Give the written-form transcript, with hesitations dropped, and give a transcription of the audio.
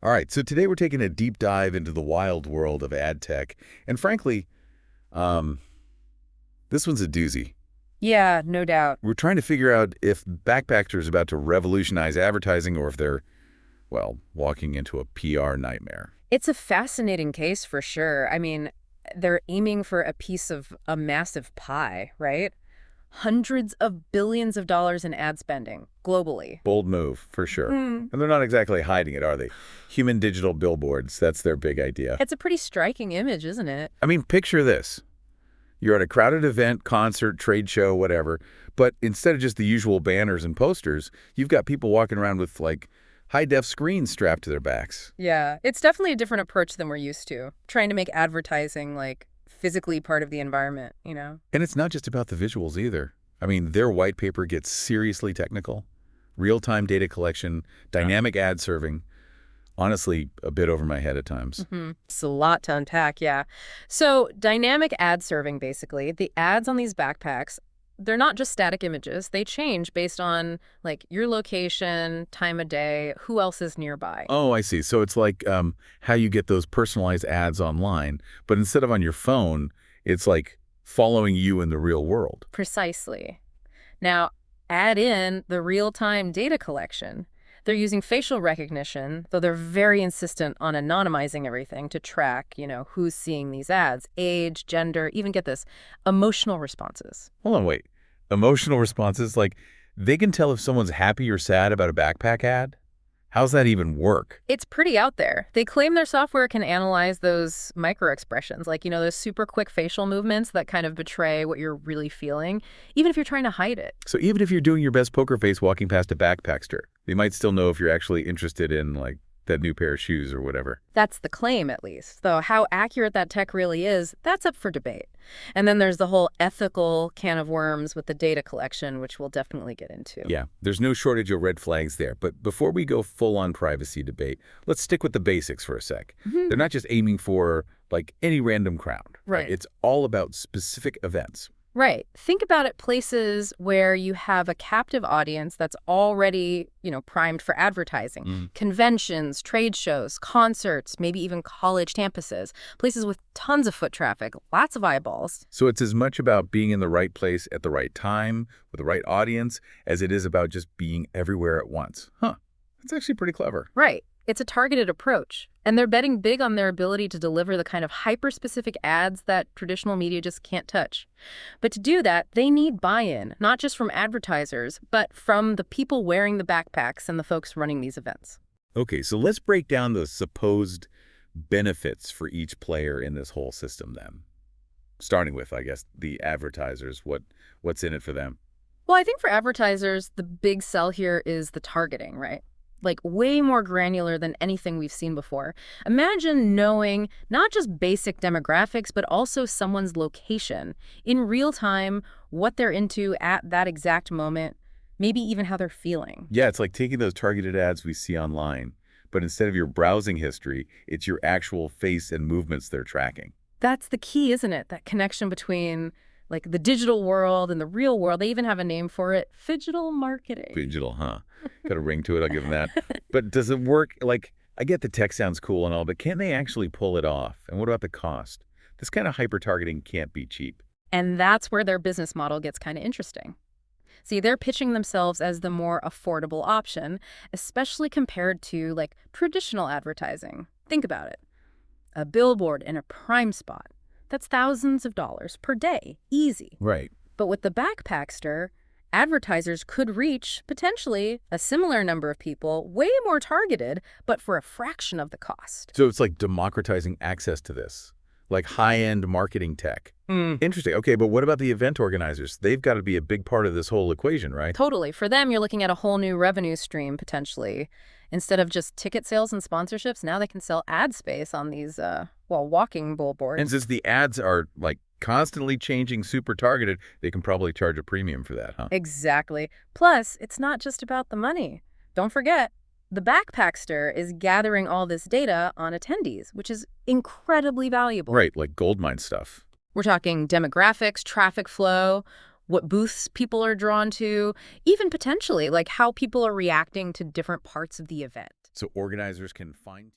All right, so today we're taking a deep dive into the wild world of ad tech. And frankly, um, this one's a doozy. Yeah, no doubt. We're trying to figure out if Backpackster is about to revolutionize advertising or if they're, well, walking into a PR nightmare. It's a fascinating case for sure. I mean, they're aiming for a piece of a massive pie, right? Hundreds of billions of dollars in ad spending globally. Bold move, for sure. Hmm. And they're not exactly hiding it, are they? Human digital billboards, that's their big idea. It's a pretty striking image, isn't it? I mean, picture this. You're at a crowded event, concert, trade show, whatever, but instead of just the usual banners and posters, you've got people walking around with, like, high-def screens strapped to their backs. Yeah, it's definitely a different approach than we're used to. Trying to make advertising, like, physically part of the environment, you know? And it's not just about the visuals either. I mean, their white paper gets seriously technical. Real-time data collection, dynamic ad serving. Honestly, a bit over my head at times. It's a lot to unpack, yeah. So dynamic ad serving, basically, the ads on these backpacks, they're not just static images. They change based on, like, your location, time of day, who else is nearby. Oh, I see. So it's like how you get those personalized ads online, but instead of on your phone, it's like following you in the real world. Precisely. Now, add in the real-time data collection. They're using facial recognition, though they're very insistent on anonymizing everything to track, who's seeing these ads, age, gender, even get this, emotional responses. Hold on, wait. Emotional responses, like they can tell if someone's happy or sad about a backpack ad? How's that even work? It's pretty out there. They claim their software can analyze those micro-expressions, like, those super quick facial movements that kind of betray what you're really feeling, even if you're trying to hide it. So even if you're doing your best poker face walking past a backpackster, they might still know if you're actually interested in, like, that new pair of shoes or whatever. That's the claim, at least. Though how accurate that tech really is, that's up for debate. And then there's the whole ethical can of worms with the data collection, which we'll definitely get into. Yeah, there's no shortage of red flags there. But before we go full-on privacy debate, let's stick with the basics for a sec. They're not just aiming for, like, any random crowd. Right. It's all about specific events. Right. Think about it, places where you have a captive audience that's already, primed for advertising. Conventions, trade shows, concerts, maybe even college campuses, places with tons of foot traffic, lots of eyeballs. So it's as much about being in the right place at the right time with the right audience as it is about just being everywhere at once. Huh. That's actually pretty clever. Right. It's a targeted approach. And they're betting big on their ability to deliver the kind of hyper-specific ads that traditional media just can't touch. But to do that, they need buy-in, not just from advertisers, but from the people wearing the backpacks and the folks running these events. Okay, so let's break down the supposed benefits for each player in this whole system then. Starting with, I guess, the advertisers. What's in it for them? Well, I think for advertisers, the big sell here is the targeting, right? Like way more granular than anything we've seen before. Imagine knowing not just basic demographics, but also someone's location in real time, what they're into at that exact moment, maybe even how they're feeling. Yeah, it's like taking those targeted ads we see online, but instead of your browsing history, it's your actual face and movements they're tracking. That's the key, isn't it? That connection between like the digital world and the real world. They even have a name for it, phygital marketing. Digital, huh? Got a ring to it, I'll give them that. But does it work? Like, I get the tech sounds cool and all, but can they actually pull it off? And what about the cost? This kind of hyper-targeting can't be cheap. And that's where their business model gets kind of interesting. See, they're pitching themselves as the more affordable option, especially compared to, like, traditional advertising. Think about it. A billboard in a prime spot. That's thousands of dollars per day. Easy. Right. But with the Backpackster, advertisers could reach, potentially, a similar number of people, way more targeted, but for a fraction of the cost. So it's like democratizing access to this, like high-end marketing tech. Interesting. Okay, but what about the event organizers? They've got to be a big part of this whole equation, right? Totally. For them, you're looking at a whole new revenue stream, potentially. Instead of just ticket sales and sponsorships, now they can sell ad space on these, walking billboards. And since the ads are, like, constantly changing, super targeted, they can probably charge a premium for that, huh? Exactly. Plus, it's not just about the money. Don't forget, the Backpackster is gathering all this data on attendees, which is incredibly valuable. Right, like goldmine stuff. We're talking demographics, traffic flow, what booths people are drawn to, even potentially like how people are reacting to different parts of the event. So organizers can find